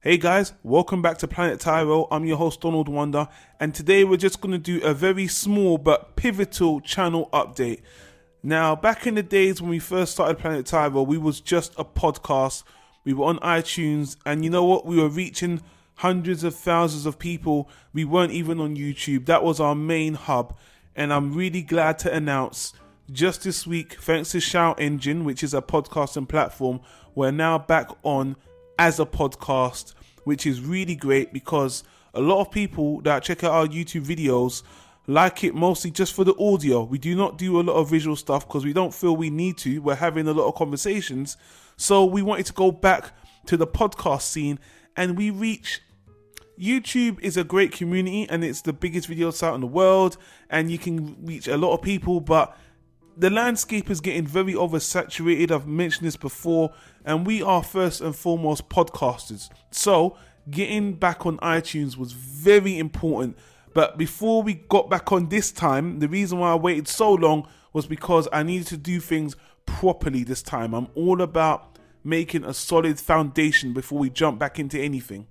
Hey guys, welcome back to Planet Tyro. I'm your host Donald Wonder, and today we're just going to do a very small but pivotal channel update. Now, back in the days when we first started Planet Tyro, we was just a podcast. We were on iTunes, and you know what? We were reaching hundreds of thousands of people. We weren't even on YouTube. That was our main hub, and I'm really glad to announce just this week, thanks to SHOUTENGINE, which is a podcasting platform, we're now back on as a podcast, which is really great because a lot of people that check out our YouTube videos like it mostly just for the audio. We do not do a lot of visual stuff because we don't feel we need to. We're having a lot of conversations. So we wanted to go back to the podcast scene, and we reach YouTube is a great community and it's the biggest video site in the world, and you can reach a lot of people, but the landscape is getting very oversaturated. I've mentioned this before, and we are first and foremost podcasters. So getting back on iTunes was very important. But before we got back on this time, the reason why I waited so long was because I needed to do things properly this time. I'm all about making a solid foundation before we jump back into anything.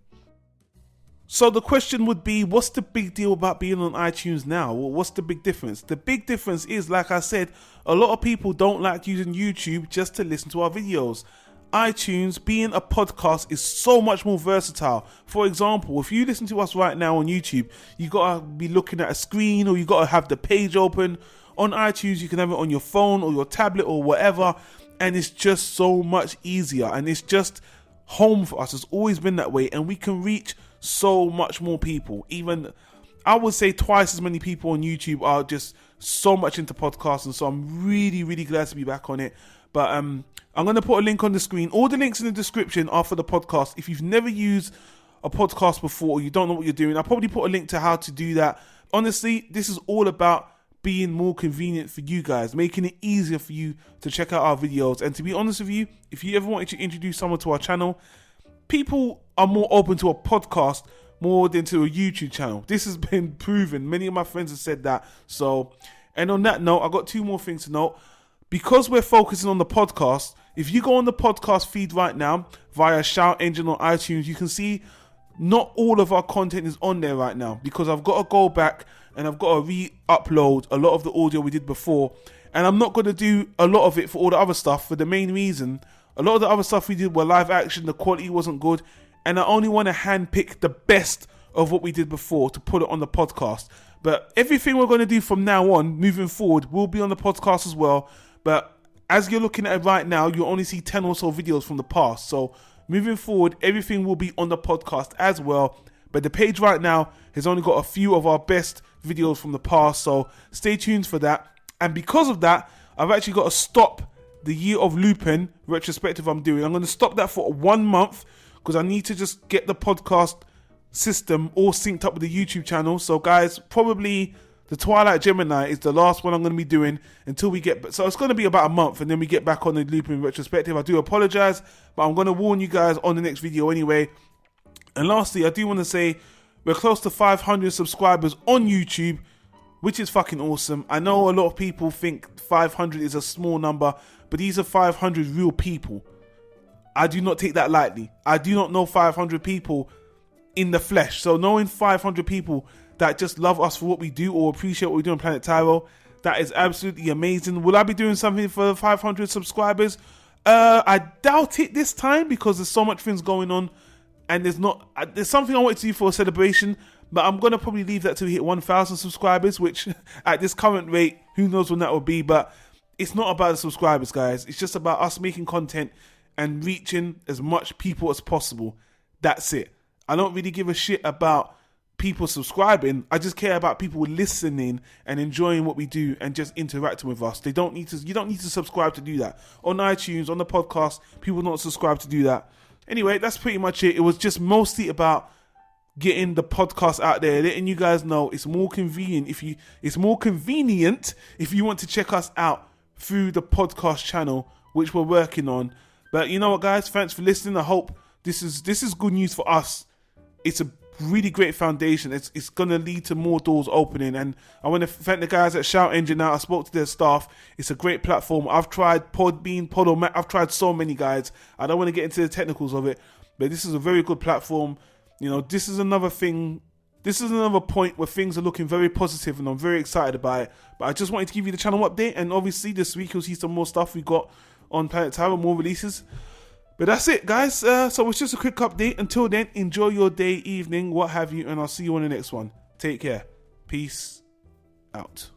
So the question would be, what's the big deal about being on iTunes now? Well, what's the big difference? The big difference is, like I said, a lot of people don't like using YouTube just to listen to our videos. iTunes, being a podcast, is so much more versatile. For example, if you listen to us right now on YouTube, you gotta be looking at a screen, or you gotta have the page open. On iTunes, you can have it on your phone or your tablet or whatever, and it's just so much easier, and it's just home for us. It's always been that way, and we can reach so much more people. Even I would say twice as many people on YouTube are just so much into podcasting. So I'm really glad to be back on it. But I'm going to put a link on the screen. All the links in the description are for the podcast. If you've never used a podcast before, or you don't know what you're doing, I'll probably put a link to how to do that. Honestly, this is all about being more convenient for you guys, making it easier for you to check out our videos. And to be honest with you, if you ever wanted to introduce someone to our channel, people are more open to a podcast more than to a YouTube channel. This has been proven. Many of my friends have said that. So, and on that note, I've got two more things to note. Because we're focusing on the podcast, if you go on the podcast feed right now via SHOUTENGINE on iTunes, you can see not all of our content is on there right now, because I've got to go back and I've got to re-upload a lot of the audio we did before. And I'm not going to do a lot of it for all the other stuff, for the main reason a lot of the other stuff we did were live action, the quality wasn't good, and I only want to handpick the best of what we did before to put it on the podcast. But everything we're going to do from now on, moving forward, will be on the podcast as well. But as you're looking at it right now, you'll only see 10 or so videos from the past. So moving forward, everything will be on the podcast as well. But the page right now has only got a few of our best videos from the past, so stay tuned for that. And because of that, I've actually got to stop the Year of Lupin retrospective I'm doing. I'm going to stop that for 1 month because I need to just get the podcast system all synced up with the YouTube channel. So guys, probably the Twilight Gemini is the last one I'm going to be doing until we get... So it's going to be about a month and then we get back on the Lupin retrospective. I do apologize, but I'm going to warn you guys on the next video anyway. And lastly, I do want to say we're close to 500 subscribers on YouTube, which is fucking awesome. I know a lot of people think 500 is a small number, but these are 500 real people. I do not take that lightly. I do not know 500 people in the flesh. So knowing 500 people that just love us for what we do or appreciate what we do on Planet Tyro, that is absolutely amazing. Will I be doing something for 500 subscribers? I doubt it this time because there's so much things going on, and there's something I want to do for a celebration, but I'm going to probably leave that till we hit 1,000 subscribers, which at this current rate, who knows when that will be. But it's not about the subscribers, guys. It's just about us making content and reaching as much people as possible. That's it. I don't really give a shit about people subscribing. I just care about people listening and enjoying what we do and just interacting with us. You don't need to subscribe to do that. On iTunes, on the podcast, people don't subscribe to do that. Anyway, that's pretty much it. It was just mostly about getting the podcast out there, letting you guys know it's more convenient if you want to check us out through the podcast channel, which we're working on. But you know what, guys, thanks for listening. I hope this is good news for us. It's a really great foundation. It's going to lead to more doors opening, and I want to thank the guys at SHOUTENGINE. Now I spoke to their staff. It's a great platform. I've tried Podbean, Podomatic. I've tried so many, guys. I don't want to get into the technicals of it, But this is a very good platform. You know, this is another thing. This is another point where things are looking very positive, and I'm very excited about it. But I just wanted to give you the channel update, and obviously this week you'll see some more stuff we got on Planet Tyro, more releases. But that's it, guys. So it's just a quick update. Until then, enjoy your day, evening, what have you, and I'll see you on the next one. Take care. Peace out.